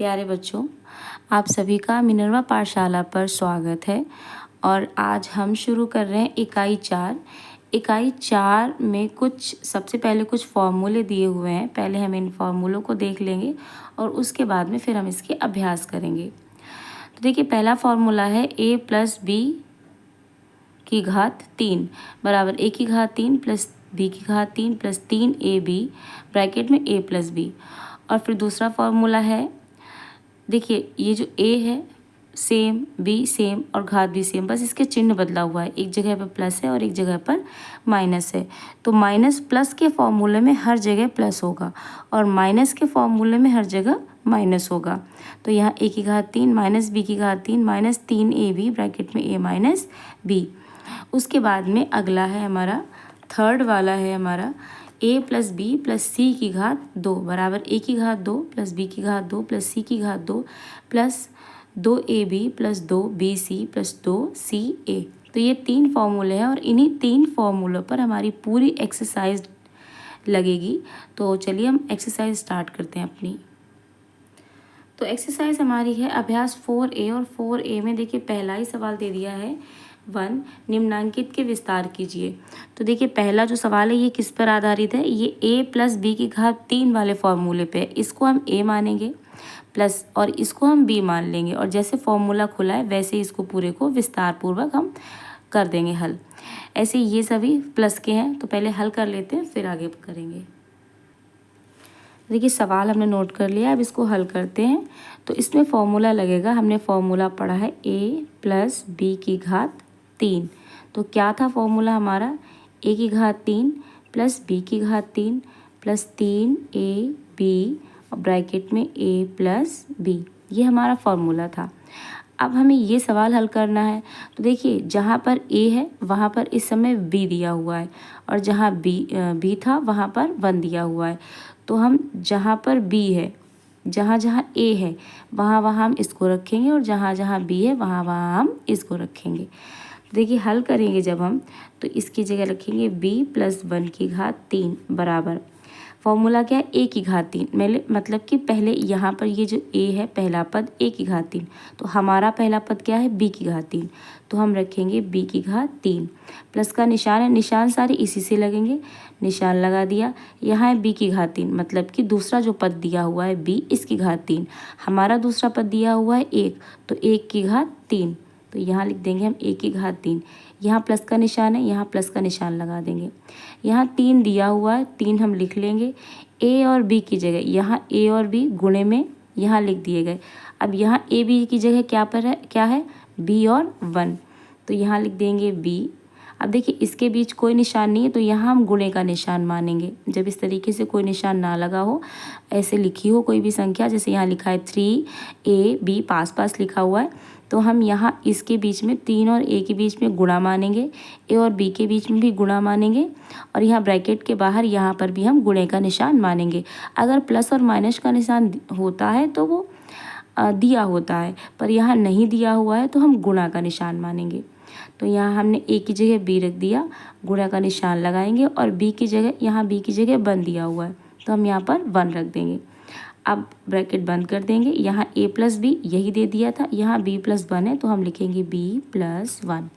प्यारे बच्चों, आप सभी का मिनर्वा पाठशाला पर स्वागत है। और आज हम शुरू कर रहे हैं इकाई 4। इकाई 4 में सबसे पहले कुछ फॉर्मूले दिए हुए हैं। पहले हम इन फॉर्मूलों को देख लेंगे और उसके बाद में फिर हम इसके अभ्यास करेंगे। तो देखिए, पहला फॉर्मूला है a + b की घात 3 बराबर a की घात 3 + b की घात 3 + 3ab ब्रैकेट में a + b। और फिर दूसरा फॉर्मूला है, देखिए ये जो a है सेम, b सेम और घात भी सेम, बस इसके चिन्ह बदला हुआ है। एक जगह पर प्लस है और एक जगह पर माइनस है। तो माइनस प्लस के फॉर्मूले में हर जगह प्लस होगा और माइनस के फॉर्मूले में हर जगह माइनस होगा। तो यहाँ a की घात 3 - b की घात 3 - 3ab ब्रैकेट में a - b। उसके बाद में अगला है हमारा, थर्ड वाला है हमारा a + b + c की घात 2 बराबर a की घात 2 + b की घात 2 + c की घात 2 + 2ab + 2bc + 2ca। तो ये 3 फॉर्मूले हैं और इन्हीं 3 फॉर्मूलों पर हमारी पूरी एक्सरसाइज लगेगी। तो चलिए हम एक्सरसाइज स्टार्ट करते हैं अपनी। तो एक्सरसाइज हमारी है अभ्यास 4a और 4a में देखिए पहला ही सवाल दे दिया है 1, निम्नांकित के विस्तार कीजिए। तो देखिए पहला जो सवाल है ये किस पर आधारित है, ये a + b की घात 3 वाले फॉर्मूले पे। इसको हम a मानेंगे प्लस और इसको हम b मान लेंगे और जैसे फॉर्मूला खुला है वैसे ही इसको पूरे को विस्तार पूर्वक हम कर देंगे हल। ऐसे ये सभी प्लस के हैं, तो पहले हल कर लेते हैं फिर आगे करेंगे। देखिए सवाल हमने नोट कर लिया, अब इसको हल करते हैं। तो इसमें फॉर्मूला लगेगा, हमने फॉर्मूला पढ़ा है a + b की घात 3। तो क्या था फॉर्मूला हमारा, a की घात 3 + b की घात 3 + 3ab और ब्रैकेट में a + b। ये हमारा फॉर्मूला था। अब हमें ये सवाल हल करना है। तो देखिए जहाँ पर a है वहाँ पर इस समय b दिया हुआ है और जहाँ b था वहाँ पर 1 दिया हुआ है। तो हम जहाँ पर b है, जहाँ जहाँ a है वहाँ वहाँ हम इसको रखेंगे और जहाँ जहाँ b है वहाँ वहाँ हम इसको रखेंगे। देखिए हल करेंगे जब हम, तो इसकी जगह रखेंगे b + 1 की घात 3 बराबर फॉर्मूला क्या है, a की घात 3। मतलब कि पहले यहाँ पर ये जो a है पहला पद a की घात 3, तो हमारा पहला पद क्या है b की घात 3। तो हम रखेंगे b की घात 3, प्लस का निशान है, निशान सारे इसी से लगेंगे, निशान लगा दिया। यहाँ है b की घात 3, मतलब कि दूसरा जो पद दिया हुआ है b, इसकी घात 3। हमारा दूसरा पद दिया हुआ है 1, तो 1 की घात 3। तो यहाँ लिख देंगे हम a की घात 3। यहाँ प्लस का निशान है, यहाँ प्लस का निशान लगा देंगे। यहाँ 3 दिया हुआ है, 3 हम लिख लेंगे। a और b की जगह यहाँ a और b गुणे में यहाँ लिख दिए गए। अब यहाँ a b की जगह क्या है b और 1, तो यहाँ लिख देंगे b। अब देखिए इसके बीच कोई निशान नहीं है, तो यहाँ हम गुणे का निशान मानेंगे। जब इस तरीके से कोई निशान ना लगा हो, ऐसे लिखी हो कोई भी संख्या, जैसे यहाँ लिखा है 3ab पास पास लिखा हुआ है, तो हम यहाँ इसके बीच में 3 और a के बीच में गुणा मानेंगे, a और b के बीच में भी गुणा मानेंगे और यहाँ ब्रैकेट के बाहर यहाँ पर भी हम गुणे का निशान मानेंगे। अगर प्लस और माइनस का निशान होता है तो वो दिया होता है, पर यहाँ नहीं दिया हुआ है तो हम गुणा का निशान मानेंगे। तो यहाँ हमने a की जगह b रख दिया, गुणा का निशान लगाएंगे और b की जगह, यहाँ b की जगह 1 दिया हुआ है तो हम यहाँ पर 1 रख देंगे। अब ब्रैकेट बंद कर देंगे, यहाँ a + b यही दे दिया था, यहाँ b + 1 है तो हम लिखेंगे b + 1।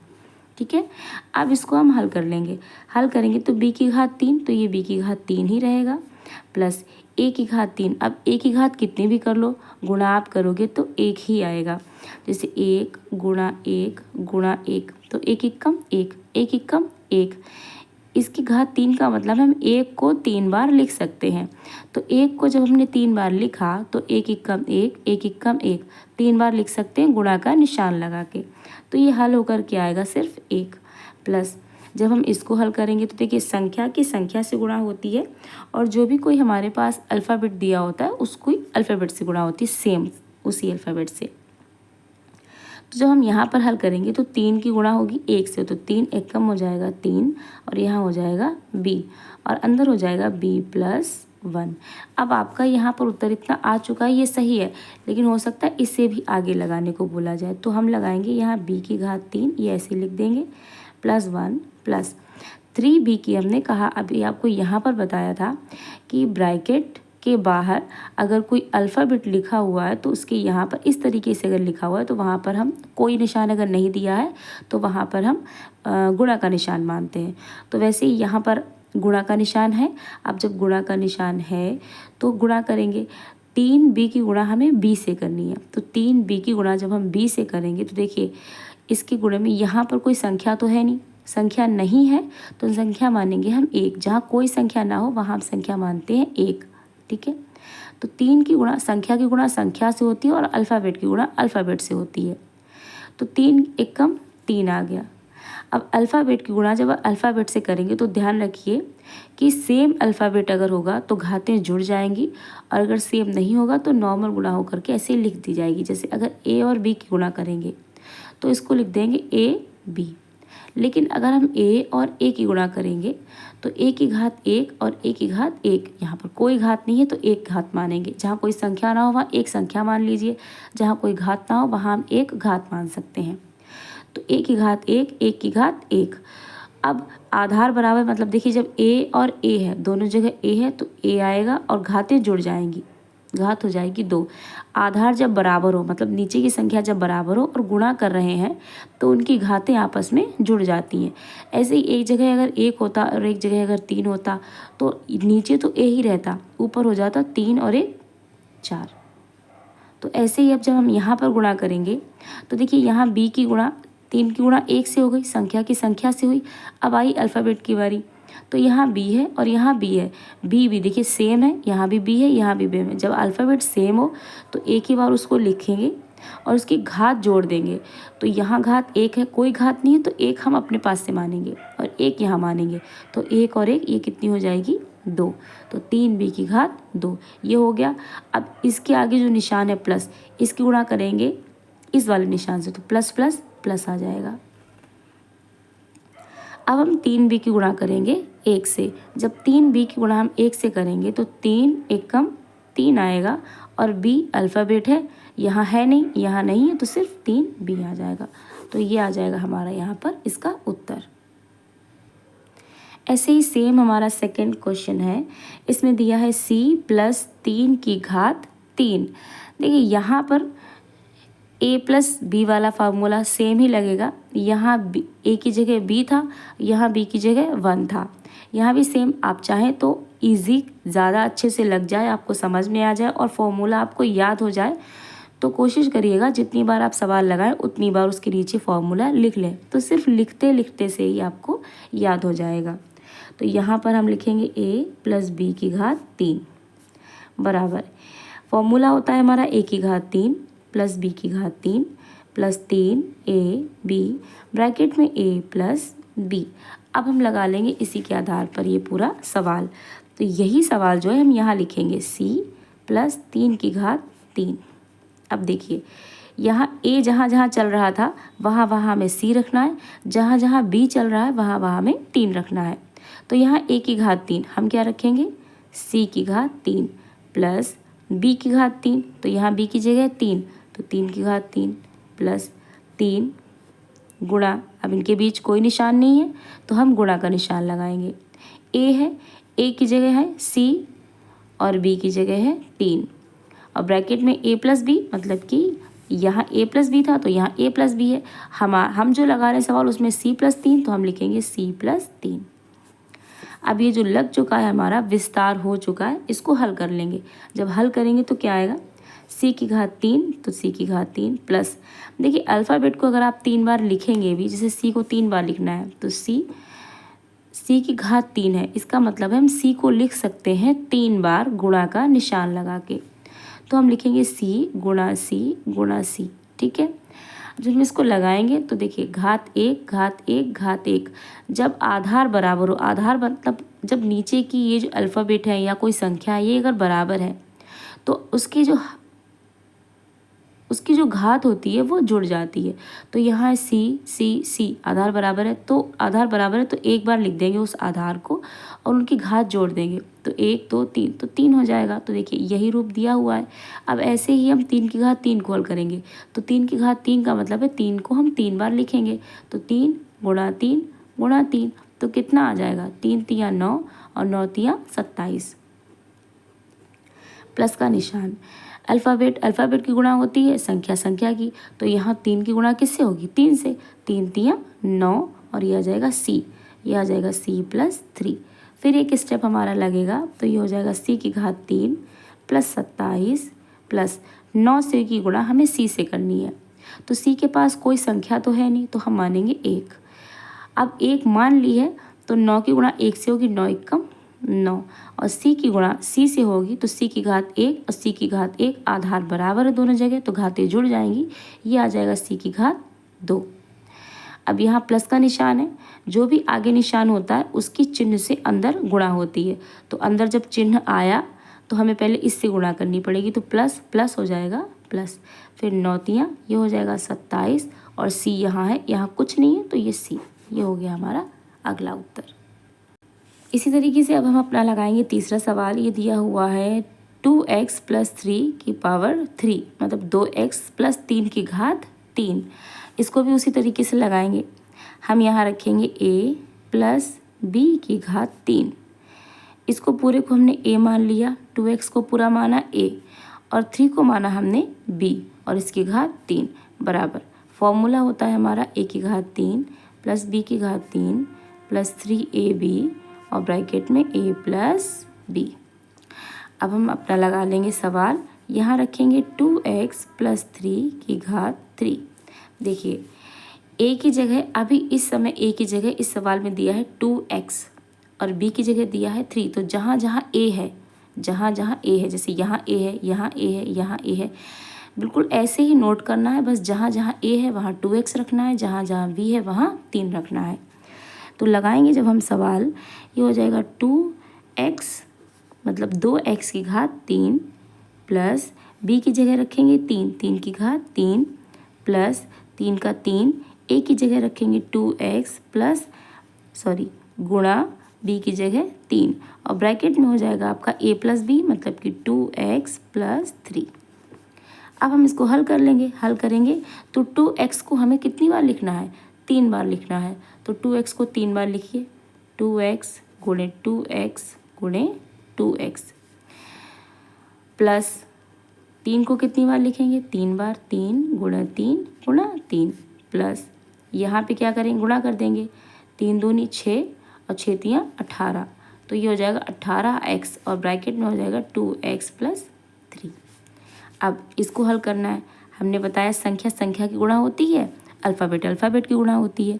ठीक है, अब इसको हम हल कर लेंगे। हल करेंगे तो b की घात 3, तो ये b की घात 3 ही रहेगा, प्लस a की घात 3। अब a की घात कितने भी कर लो, गुणा आप करोगे तो 1 ही आएगा। जैसे 1 × 1 × 1, तो 1 × 1, 1 × 1। इसकी घात 3 का मतलब हम 1 को 3 बार लिख सकते हैं। तो 1 को जब हमने 3 बार लिखा तो 1 × 1, 1 × 1 3 बार लिख सकते हैं गुणा का निशान लगा के। तो ये हल होकर के आएगा सिर्फ 1, प्लस जब हम इसको हल करेंगे तो देखिए संख्या की संख्या से गुणा होती है और जो भी कोई हमारे पास अल्फ़ाबेट दिया होता है उसको अल्फ़ाबेट से गुणा होती है, सेम उसी अल्फ़ाबेट से। तो जब हम यहाँ पर हल करेंगे तो 3 की गुणा होगी 1 से, तो 3 1 कम हो जाएगा 3 और यहाँ हो जाएगा b और अंदर हो जाएगा b + 1। अब आपका यहाँ पर उत्तर इतना आ चुका है, ये सही है, लेकिन हो सकता है इससे भी आगे लगाने को बोला जाए, तो हम लगाएंगे यहाँ b की घात 3, ये ऐसे लिख देंगे, +1 + 3b की हमने कहा, अभी आपको यहाँ पर बताया था कि ब्रैकेट के बाहर अगर कोई अल्फ़ाबेट लिखा हुआ है तो उसके यहाँ पर इस तरीके से अगर लिखा हुआ है तो वहाँ पर हम कोई निशान अगर नहीं दिया है तो वहाँ पर हम गुणा का निशान मानते हैं। तो वैसे ही यहाँ पर गुणा का निशान है। अब जब गुणा का निशान है तो गुणा करेंगे। 3b की गुणा हमें b से करनी है, तो 3b की गुणा जब हम b से करेंगे तो देखिए इसके गुणे में यहाँ पर कोई संख्या तो है नहीं, संख्या नहीं है तो संख्या मानेंगे हम 1। जहाँ कोई संख्या ना हो वहाँ हम संख्या मानते हैं 1। ठीक है, तो 3 की गुणा संख्या की गुणा संख्या से होती है और अल्फ़ाबेट की गुणा अल्फ़ाबेट से होती है। तो 3 एकम 3 आ गया। अब अल्फ़ाबेट की गुणा जब अल्फ़ाबेट से करेंगे तो ध्यान रखिए कि सेम अल्फ़ाबेट अगर होगा तो घातें जुड़ जाएंगी, और अगर सेम नहीं होगा तो नॉर्मल गुणा होकर के ऐसे लिख दी जाएगी। जैसे अगर a और b की गुणा करेंगे तो इसको लिख देंगे a b। लेकिन अगर हम a और a की गुणा करेंगे तो a की घात 1 और a की घात 1, यहाँ पर कोई घात नहीं है तो एक घात मानेंगे। जहाँ कोई संख्या ना हो वहाँ एक संख्या मान लीजिए, जहाँ कोई घात ना हो वहाँ हम एक घात मान सकते हैं। तो a की घात 1, 1 की घात 1। अब आधार बराबर मतलब देखिए जब a और a है, दोनों जगह a है तो a आएगा और घातें जुड़ जाएंगी, घात हो जाएगी 2। आधार जब बराबर हो मतलब नीचे की संख्या जब बराबर हो और गुणा कर रहे हैं तो उनकी घातें आपस में जुड़ जाती हैं। ऐसे ही एक जगह अगर 1 होता और एक जगह अगर 3 होता तो नीचे तो a ही रहता, ऊपर हो जाता 3 और 1 4। तो ऐसे ही अब जब हम यहाँ पर गुणा करेंगे तो देखिए यहाँ b की गुणा 3 की गुणा 1 से हो गई, संख्या की संख्या से हुई। अब आई अल्फ़ाबेट की बारी, तो यहाँ b है और यहाँ b है, b भी देखिए सेम है, यहाँ भी b है यहाँ भी b है। जब अल्फ़ाबेट सेम हो तो एक ही बार उसको लिखेंगे और उसकी घात जोड़ देंगे। तो यहाँ घात 1 है, कोई घात नहीं है तो 1 हम अपने पास से मानेंगे और 1 यहाँ मानेंगे, तो 1 और 1 ये कितनी हो जाएगी 2। तो 3b की घात 2 ये हो गया। अब इसके आगे जो निशान है प्लस, इसकी गुणा करेंगे इस वाले निशान से तो प्लस प्लस प्लस आ जाएगा। अब हम 3b की गुणा करेंगे 1 से। जब 3b की गुणा हम 1 से करेंगे तो 3 एकम 3 आएगा और b अल्फ़ाबेट है, यहाँ है नहीं, यहाँ नहीं है तो सिर्फ 3b आ जाएगा। तो ये आ जाएगा हमारा यहाँ पर इसका उत्तर। ऐसे ही सेम हमारा सेकंड क्वेश्चन है, इसमें दिया है c प्लस 3 की घात 3। देखिए यहाँ पर a प्लस बी वाला फार्मूला सेम ही लगेगा। यहाँ a की जगह b था, यहाँ b की जगह 1 था, यहाँ भी सेम। आप चाहें तो इजी ज़्यादा अच्छे से लग जाए, आपको समझ में आ जाए और फॉर्मूला आपको याद हो जाए तो कोशिश करिएगा जितनी बार आप सवाल लगाएं उतनी बार उसके नीचे फॉर्मूला लिख लें, तो सिर्फ लिखते लिखते से ही आपको याद हो जाएगा। तो यहाँ पर हम लिखेंगे a प्लस बी की घात 3 बराबर, फॉर्मूला होता है हमारा a की घात 3 प्लस b की घात 3 प्लस 3ab ब्रैकेट में a प्लस b। अब हम लगा लेंगे इसी के आधार पर ये पूरा सवाल। तो यही सवाल जो है हम यहाँ लिखेंगे c प्लस 3 की घात 3। अब देखिए यहाँ a जहाँ जहाँ चल रहा था वहाँ वहाँ हमें c रखना है, जहाँ जहाँ b चल रहा है वहाँ वहाँ हमें 3 रखना है। तो यहाँ a की घात 3 हम क्या रखेंगे c की घात 3 प्लस b की घात 3, तो यहाँ b की जगह 3 तो 3 की घात 3 प्लस 3 गुणा, अब इनके बीच कोई निशान नहीं है तो हम गुणा का निशान लगाएंगे। a है, a की जगह है c और b की जगह है 3 और ब्रैकेट में a प्लस बी, मतलब कि यहाँ a प्लस बी था तो यहाँ a प्लस बी है। हम जो लगा रहे हैं सवाल उसमें c प्लस 3 तो हम लिखेंगे c प्लस 3। अब ये जो लग चुका है हमारा विस्तार हो चुका है, इसको हल कर लेंगे। जब हल करेंगे तो क्या आएगा c की घात 3 तो c की घात 3 प्लस, देखिए अल्फ़ाबेट को अगर आप 3 बार लिखेंगे भी, जैसे c को 3 बार लिखना है तो c की घात 3 है, इसका मतलब है हम c को लिख सकते हैं 3 बार गुणा का निशान लगा के। तो हम लिखेंगे c गुणा c गुणा c। ठीक है, जब हम इसको लगाएंगे तो देखिए घात 1 घात 1 घात 1। जब आधार बराबर हो, आधार मतलब जब नीचे की ये जो अल्फ़ाबेट है या कोई संख्या है ये अगर बराबर है तो उसकी जो घात होती है वो जुड़ जाती है। तो यहाँ c c c आधार बराबर है, तो आधार बराबर है तो एक बार लिख देंगे उस आधार को और उनकी घात जोड़ देंगे तो 1 2 3 तो 3 हो जाएगा। तो देखिए यही रूप दिया हुआ है। अब ऐसे ही हम 3 की घात 3 को हल करेंगे तो 3 की घात 3 का मतलब है 3 को हम 3 बार लिखेंगे तो 3 गुणा 3 गुणा 3 तो कितना आ जाएगा 3 तिया 9 और 9 तिया 27। प्लस का निशान। अल्फ़ाबेट की गुणा होती है संख्या की, तो यहाँ 3 की गुणा किससे होगी? 3 से। 3 तियाँ 9 और ये आ जाएगा C, ये आ जाएगा C+3। फिर एक स्टेप हमारा लगेगा, तो ये हो जाएगा C⁻3 + 27 प्लस 9 से की गुणा हमें C से करनी है। तो C के पास कोई संख्या तो है नहीं, तो हम मानेंगे 1। अब 1 मान ली है तो 9 की गुणा 1 से होगी, 9 × 9 और C की गुणा C से होगी तो C⁻1 और C⁻1 आधार बराबर है दोनों जगह, तो घातें जुड़ जाएंगी, ये आ जाएगा C⁻2। अब यहाँ प्लस का निशान है, जो भी आगे निशान होता है उसकी चिन्ह से अंदर गुणा होती है। तो अंदर जब चिन्ह आया तो हमें पहले इससे गुणा करनी पड़ेगी, तो प्लस प्लस हो जाएगा प्लस, फिर 9 तियाँ ये हो जाएगा 27 और C यहाँ है, यहाँ कुछ नहीं है तो ये C, ये हो गया हमारा अगला उत्तर। इसी तरीके से अब हम अपना लगाएंगे तीसरा सवाल। ये दिया हुआ है 2x + 3⁻3 मतलब 2x + 3⁻3। इसको भी उसी तरीके से लगाएंगे। हम यहाँ रखेंगे a + b⁻3। इसको पूरे को हमने a मान लिया, 2x को पूरा माना a और 3 को माना हमने b और इसकी घात 3 बराबर। फॉर्मूला होता है हमारा a⁻3 + b⁻3 + 3ab और ब्रैकेट में a + b। अब हम अपना लगा लेंगे सवाल। यहाँ रखेंगे 2x + 3⁻3। देखिए a की जगह अभी इस समय a की जगह इस सवाल में दिया है 2x और b की जगह दिया है 3। तो जहाँ जहाँ a है, जैसे यहाँ a है, यहाँ a है, यहाँ a है, बिल्कुल ऐसे ही नोट करना है। बस जहाँ जहाँ a है वहाँ 2x रखना है, जहाँ जहाँ b है वहाँ 3 रखना है। तो लगाएंगे जब हम सवाल, ये हो जाएगा 2x मतलब 2x⁻3 प्लस b की जगह रखेंगे 3 प्लस 3 का 3, a की जगह रखेंगे 2x गुणा b की जगह 3 और ब्रैकेट में हो जाएगा आपका a + b मतलब कि 2x + 3। अब हम इसको हल कर लेंगे। हल करेंगे तो 2x को हमें कितनी बार लिखना है? 3 बार लिखना है। तो 2x को 3 बार लिखिए, 2x × 2x × 2x प्लस 3 को कितनी बार लिखेंगे? 3 बार, 3 × 3 × 3 प्लस यहाँ पे क्या करेंगे? गुणा कर देंगे, 3 दूनी 6 और 6 तियाँ 18, तो ये हो जाएगा 18x और ब्रैकेट में हो जाएगा 2x + 3। अब इसको हल करना है। हमने बताया संख्या की गुणा होती है, अल्फ़ाबेट की गुणा होती है।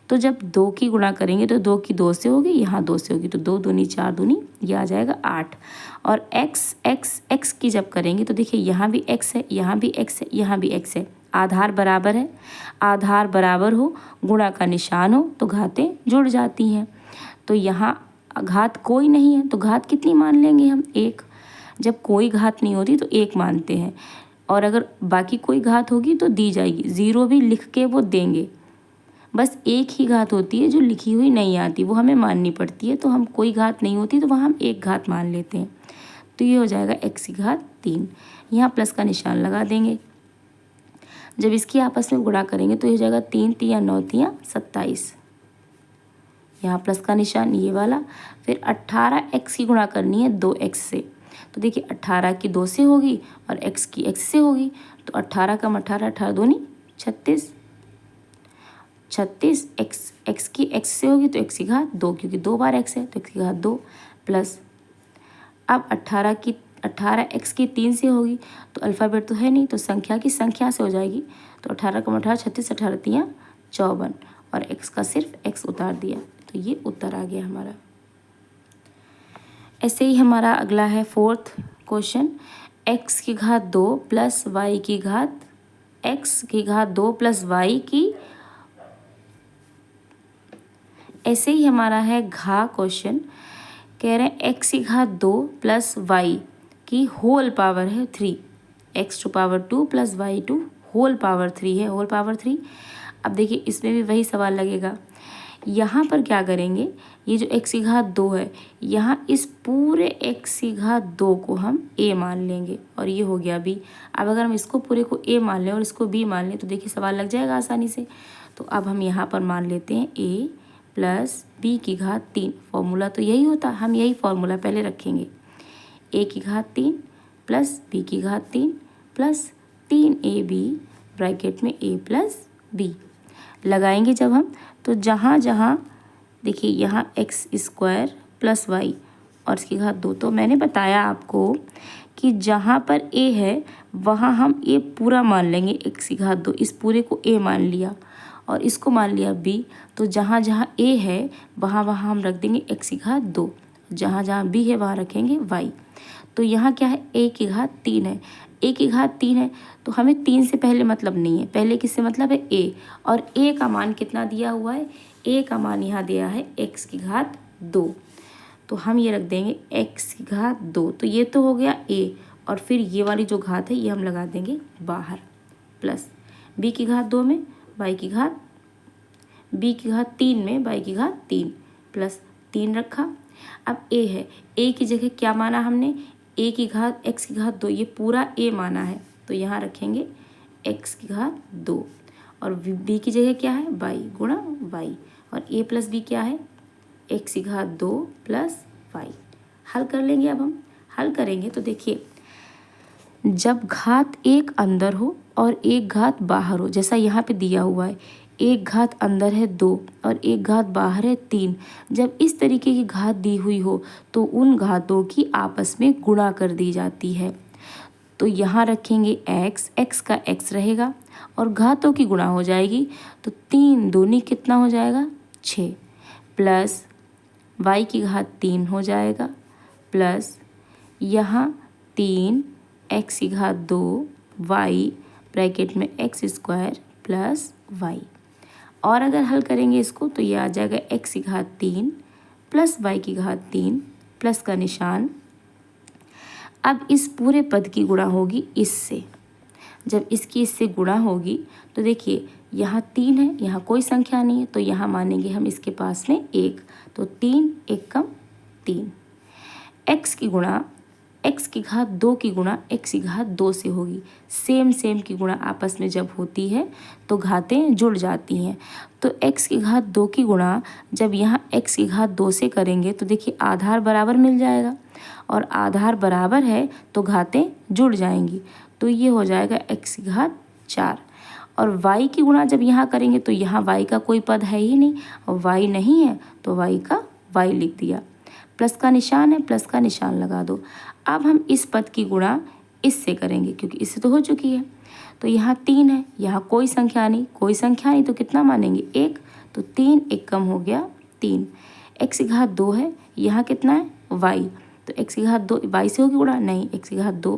तो जब 2 की गुणा करेंगे तो 2 की 2 से होगी, यहाँ 2 से होगी, तो 2 दूनी 4 दूनी ये आ जाएगा 8। और x की जब करेंगे तो देखिए यहाँ भी x है, यहाँ भी x है, यहाँ भी x है, आधार बराबर है। आधार बराबर हो, गुणा का निशान हो तो घातें जुड़ जाती हैं। तो यहाँ घात कोई नहीं है तो घात कितनी मान लेंगे हम? 1। जब कोई घात नहीं होती तो 1 मानते हैं, और अगर बाकी कोई घात होगी तो दी जाएगी, 0 भी लिख के वो देंगे। बस एक ही घात होती है जो लिखी हुई नहीं आती, वो हमें माननी पड़ती है। तो हम कोई घात नहीं होती तो वहाँ हम 1 घात मान लेते हैं। तो ये हो जाएगा x⁻3। यहाँ प्लस का निशान लगा देंगे। जब इसकी आपस में गुणा करेंगे तो ये हो जाएगा 3 तियाँ 9 तियाँ 27, यहाँ प्लस का निशान ये वाला। फिर 18x की गुणा करनी है 2x से, तो देखिए 18 की 2 से होगी और x की x से होगी, तो 18 × 18, 18 दूनी 36, x की x से होगी तो x⁻2 क्योंकि 2 बार x है तो x⁻2 प्लस अब 18x की 3 से होगी, तो अल्फ़ाबेट तो है नहीं तो संख्या की संख्या से हो जाएगी, तो 18 × 18 36, 18 तियाँ 54 और x का सिर्फ x उतार दिया, तो ये उत्तर आ गया हमारा। ऐसे ही हमारा अगला है 4th क्वेश्चन, x⁻2 + y। ऐसे ही हमारा है घा क्वेश्चन, कह रहे हैं x⁻2 + y की होल पावर है 3, x⁻2 + y2 होल पावर 3 है, होल पावर 3। अब देखिए इसमें भी वही सवाल लगेगा। यहाँ पर क्या करेंगे, ये जो x⁻2 है, यहाँ इस पूरे x⁻2 को हम a मान लेंगे और ये हो गया b। अब अगर हम इसको पूरे को a मान लें और इसको b मान लें तो देखिए सवाल लग जाएगा आसानी से। तो अब हम यहाँ पर मान लेते हैं a + b⁻3। फॉर्मूला तो यही होता, हम यही फॉर्मूला पहले रखेंगे, a⁻3 प्लस बी की घात 3 प्लस 3ab ब्रैकेट में a प्लस बी। लगाएंगे जब हम तो जहाँ जहाँ देखिए यहाँ एक्स स्क्वायर प्लस वाई और इसकी घात 2, तो मैंने बताया आपको कि जहाँ पर a है वहाँ हम a पूरा मान लेंगे, एक्स की घात 2 इस पूरे को a मान लिया और इसको मान लिया b, तो जहाँ जहाँ a है वहाँ वहाँ हम रख देंगे एक्स की घात 2, जहाँ जहाँ b है वहाँ रखेंगे y। तो यहाँ क्या है, a की घात 3 है, a की घात 3 है तो हमें 3 से पहले मतलब नहीं है, पहले किससे मतलब है a, और a का मान कितना दिया हुआ है, a का मान यहाँ दिया है x की घात 2, तो हम ये रख देंगे x की घात 2। तो ये तो हो गया a, और फिर ये वाली जो घात है ये हम लगा देंगे बाहर, प्लस b की घात 2 में y की घात, b की घात 3 में y की घात 3 प्लस 3 रखा। अब a है, a की जगह क्या माना हमने, a की घात x की घात 2, ये पूरा a माना है तो यहाँ रखेंगे x की घात 2, और b की जगह क्या है y गुणा y, और a प्लस b क्या है x की घात 2 प्लस y। हल कर लेंगे। अब हम हल करेंगे तो देखिए जब घात एक अंदर हो और एक घात बाहर हो, जैसा यहाँ पे दिया हुआ है एक घात अंदर है 2 और एक घात बाहर है 3, जब इस तरीके की घात दी हुई हो तो उन घातों की आपस में गुणा कर दी जाती है। तो यहाँ रखेंगे x, x का x रहेगा और घातों की गुणा हो जाएगी, तो 3 दूनी कितना हो जाएगा 6, प्लस y की घात 3 हो जाएगा, प्लस यहाँ 3 x की घात 2 y ब्रैकेट में x स्क्वायर प्लस y। और अगर हल करेंगे इसको तो ये आ जाएगा x की घात 3 प्लस y की घात 3 प्लस का निशान। अब इस पूरे पद की गुणा होगी इससे, जब इसकी इससे गुणा होगी तो देखिए यहाँ 3 है, यहाँ कोई संख्या नहीं है तो यहाँ मानेंगे हम इसके पास में 1, तो 3 1 कम 3, x की गुणा x की घात 2 की गुणा x की घात 2 से होगी। सेम की गुणा आपस में जब होती है तो घातें जुड़ जाती हैं, तो x की घात 2 की गुणा जब यहाँ x की घात 2 से करेंगे तो देखिए आधार बराबर मिल जाएगा, और आधार बराबर है तो घातें जुड़ जाएंगी, तो ये हो जाएगा x की घात 4। और y की गुणा जब यहाँ करेंगे तो यहाँ y का कोई पद है ही नहीं, और y नहीं है तो y का y लिख दिया, प्लस का निशान है, प्लस का निशान लगा दो। अब हम इस पद की गुणा इससे करेंगे क्योंकि इससे तो हो चुकी है, तो यहाँ 3 है, यहाँ कोई संख्या नहीं तो कितना मानेंगे 1, तो 3 1 कम हो गया 3, x की घात 2 है, यहाँ कितना है y, तो x की घात 2 y से होगी गुणा नहीं, x की घात 2,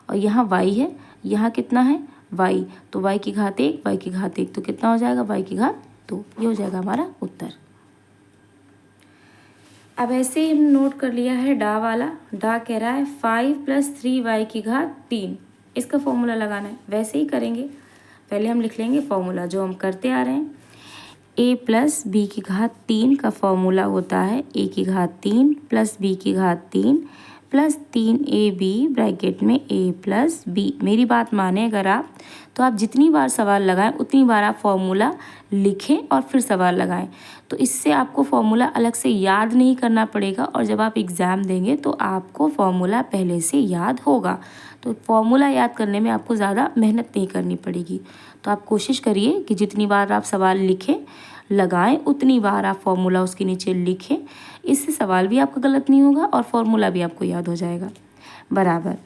और यहाँ y है, यहाँ कितना है y, तो y की घात 1 y की घात 1, तो कितना हो जाएगा y की घात 2, ये हो जाएगा हमारा उत्तर। अब ऐसे ही हम नोट कर लिया है डा वाला, डा कह रहा है 5 प्लस 3y की घात 3, इसका फॉर्मूला लगाना है। वैसे ही करेंगे, पहले हम लिख लेंगे फॉर्मूला जो हम करते आ रहे हैं, a प्लस बी की घात 3 का फॉर्मूला होता है a की घात 3 प्लस b की घात 3 प्लस 3ab ब्रैकेट में a प्लस b। मेरी बात माने अगर आप, तो आप जितनी बार सवाल लगाएं उतनी बार आप फॉर्मूला लिखें और फिर सवाल लगाएं, तो इससे आपको फॉर्मूला अलग से याद नहीं करना पड़ेगा, और जब आप एग्ज़ाम देंगे तो आपको फॉर्मूला पहले से याद होगा, तो फॉर्मूला याद करने में आपको ज़्यादा मेहनत नहीं करनी पड़ेगी। तो आप कोशिश करिए कि जितनी बार आप सवाल लिखें लगाएं उतनी बार आप फॉर्मूला उसके नीचे लिखें, इससे सवाल भी आपका गलत नहीं होगा और फॉर्मूला भी आपको याद हो जाएगा बराबर।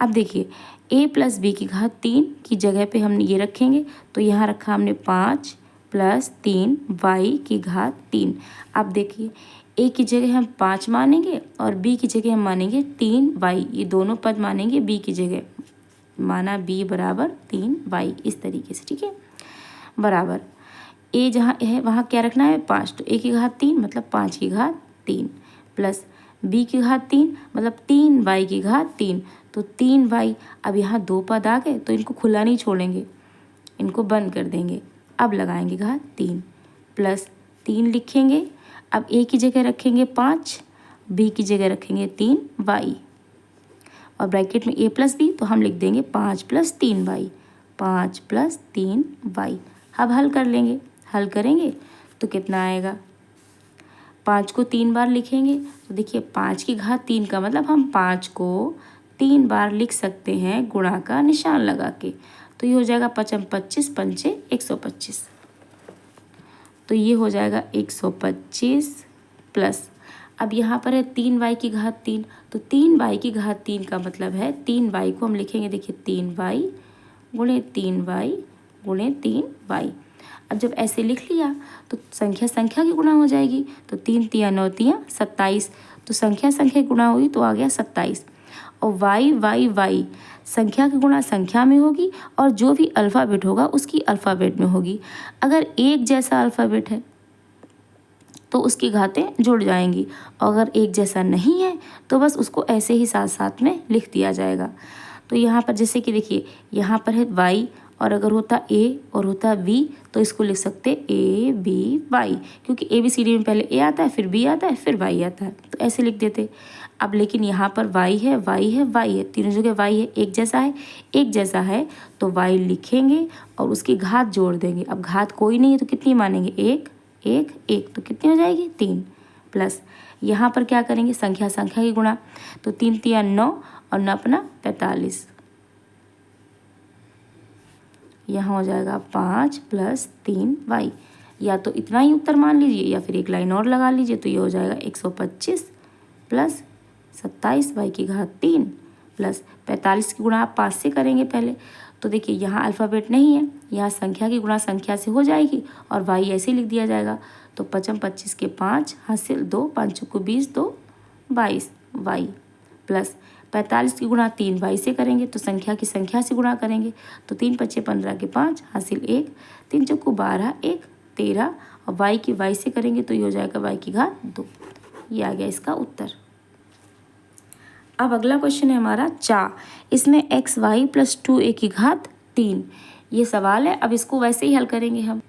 अब देखिए a प्लस बी की घात 3 की जगह पे हम ये रखेंगे, तो यहाँ रखा हमने 5 प्लस 3 y की घात 3। अब देखिए a की जगह हम 5 मानेंगे और b की जगह हम मानेंगे 3y, ये दोनों पद मानेंगे b की जगह, माना b बराबर 3y, इस तरीके से, ठीक है बराबर। a जहाँ है वहाँ क्या रखना है 5, तो a की घात 3 मतलब 5 की घात 3 प्लस b की घात 3 मतलब 3y की घात 3, तो 3y। अब यहाँ 2 पद आ गए तो इनको खुला नहीं छोड़ेंगे, इनको बंद कर देंगे। अब लगाएंगे घात 3 प्लस 3 लिखेंगे, अब a की जगह रखेंगे 5, b की जगह रखेंगे 3y, और ब्रैकेट में a प्लस b, तो हम लिख देंगे 5 प्लस 3y, 5 प्लस 3y। अब हल कर लेंगे, हल करेंगे तो कितना आएगा, 5 को 3 बार लिखेंगे तो देखिए 5 की घात 3 का मतलब हम 5 को 3 बार लिख सकते हैं गुणा का निशान लगा के। तो ये हो जाएगा 5 25 पंचे 125। तो ये हो जाएगा 125 प्लस, अब यहाँ पर है 3y की घात 3, तो 3y की घात 3 का मतलब है 3y को हम लिखेंगे, देखिए 3y गुणे 3y गुणे 3y। अब जब ऐसे लिख लिया तो संख्या संख्या की गुणा हो जाएगी, तो 3 तिया 9 तिया 27, तो संख्या संख्या की गुणा हुई तो आ गया 27। और y संख्या की गुणा संख्या में होगी और जो भी अल्फ़ाबेट होगा उसकी अल्फ़ाबेट में होगी। अगर एक जैसा अल्फ़ाबेट है तो उसकी घातें जुड़ जाएंगी, और अगर एक जैसा नहीं है तो बस उसको ऐसे ही साथ साथ में लिख दिया जाएगा। तो यहाँ पर जैसे कि देखिए यहाँ पर है y, और अगर होता a और होता v तो इसको लिख सकते a b y, क्योंकि a b c d में पहले a आता है, फिर b आता है, फिर y आता है, तो ऐसे लिख देते। अब लेकिन यहाँ पर y है, तीनों जगह y है, एक जैसा है तो y लिखेंगे और उसकी घात जोड़ देंगे। अब घात कोई नहीं है तो कितनी मानेंगे, एक एक एक, तो कितनी हो जाएगी 3, प्लस यहाँ पर क्या करेंगे, संख्या संख्या की गुणा, तो 3 तिया 9 और 9 अपना 45, यहाँ हो जाएगा 5 प्लस 3y। या तो इतना ही उत्तर मान लीजिए या फिर एक लाइन और लगा लीजिए, तो ये हो जाएगा 125 प्लस 27y की घात 3 प्लस 45 की गुणा आप 5 से करेंगे पहले। तो देखिए यहाँ अल्फ़ाबेट नहीं है, यहाँ संख्या की गुणा संख्या से हो जाएगी और y ऐसे लिख दिया जाएगा। तो 5 25 के 5 हासिल 2, 5 को 20, 2 22 y प्लस 45 की गुणा 3y से करेंगे तो संख्या की संख्या से गुणा करेंगे, तो 3 5 15 के 5 हासिल 1, 3 चौको 12, 1 13, और y की y से करेंगे तो ये हो जाएगा y की घात 2। ये आ गया इसका उत्तर। अब अगला क्वेश्चन है हमारा 4, इसमें xy प्लस 2a की घात 3, ये सवाल है। अब इसको वैसे ही हल करेंगे, हम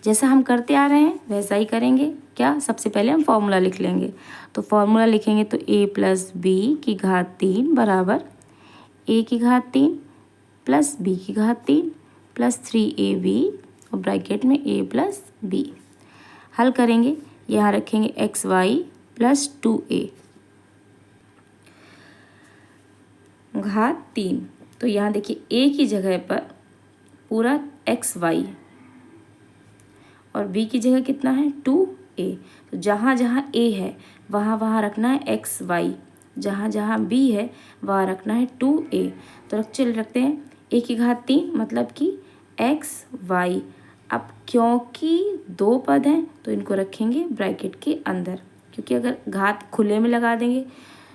जैसा हम करते आ रहे हैं वैसा ही करेंगे। क्या, सबसे पहले हम फॉर्मूला लिख लेंगे, तो फॉर्मूला लिखेंगे तो a प्लस बी की घात 3 बराबर a की घात 3 प्लस b की घात 3 प्लस 3ab और ब्रैकेट में a प्लस b। हल करेंगे, यहाँ रखेंगे xy प्लस 2a घात 3, तो यहाँ देखिए a की जगह पर पूरा xy और b की जगह कितना है 2a, तो जहाँ जहाँ a है वहाँ वहाँ रखना है xy, जहाँ जहाँ b है वहाँ रखना है 2a। तो रखते हैं a की घात 3 मतलब कि xy। अब क्योंकि 2 पद हैं तो इनको रखेंगे ब्रैकेट के अंदर, क्योंकि अगर घात खुले में लगा देंगे,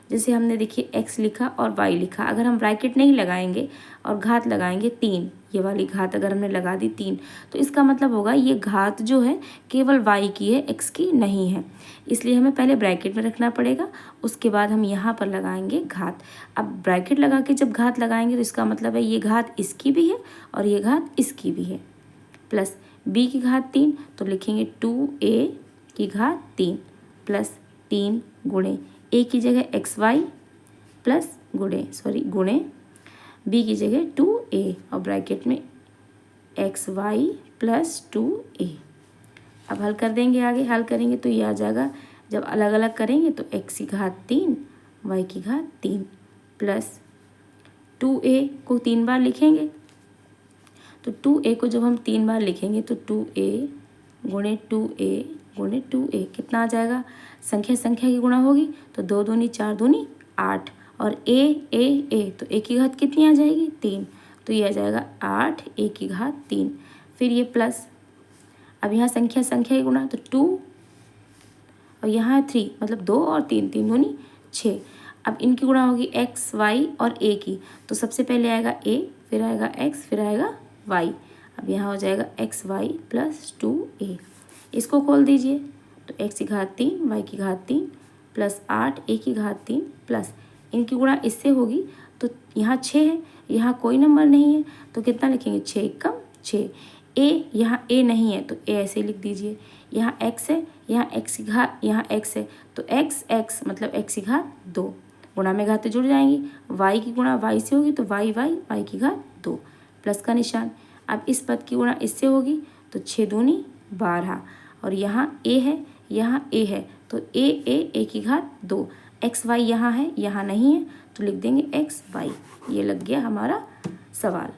जैसे हमने देखिए x लिखा और y लिखा, अगर हम ब्रैकेट नहीं लगाएंगे और घात लगाएंगे 3, ये वाली घात अगर हमने लगा दी 3, तो इसका मतलब होगा ये घात जो है केवल y की है, x की नहीं है, इसलिए हमें पहले ब्रैकेट में रखना पड़ेगा, उसके बाद हम यहाँ पर लगाएंगे घात। अब ब्रैकेट लगा के जब घात लगाएंगे तो इसका मतलब है ये घात इसकी भी है और ये घात इसकी भी है, प्लस b की घात 3, तो लिखेंगे 2a की घात 3 प्लस 3 गुणे a की जगह xy प्लस गुणे b की जगह 2a और ब्रैकेट में xy प्लस 2a। अब हल कर देंगे, आगे हल करेंगे तो ये आ जाएगा, जब अलग अलग करेंगे तो x की घात 3 y की घात 3 प्लस 2a को 3 बार लिखेंगे, तो 2a को जब हम 3 बार लिखेंगे तो 2a गुणे 2a गुणे 2a कितना आ जाएगा, संख्या संख्या की गुणा होगी तो 2 दूनी 4 दूनी 8, और a तो a की घात कितनी आ जाएगी 3, तो ये आ जाएगा 8 a की घात 3, फिर ये प्लस, अब यहाँ संख्या संख्या की गुणा तो 2 और यहाँ 3 मतलब 2 और 3, 3 दूनी 6। अब इनकी गुणा होगी x y और a की, तो सबसे पहले आएगा a, फिर आएगा x, फिर आएगा y। अब यहाँ हो जाएगा xy प्लस 2a, इसको खोल दीजिए तो x की घात 3 y की घात 3 प्लस 8 a की घात 3 प्लस इनकी गुणा इससे होगी तो यहाँ 6 है, यहाँ कोई नंबर नहीं है तो कितना लिखेंगे 6 कम 6, a यहाँ a नहीं है तो a ऐसे लिख दीजिए, यहाँ x है, यहाँ x की घात, यहाँ x है तो x मतलब x की घात 2, गुणा में घातें जुड़ जाएंगी, y की गुणा y से होगी तो y की घात 2 प्लस का निशान। अब इस पद की गुणा इससे होगी तो 6 दूनी 12, और यहाँ a है, यहाँ a है तो a की घात 2, xy यहाँ है यहाँ नहीं है तो लिख देंगे एक्स वाई। ये लग गया हमारा सवाल।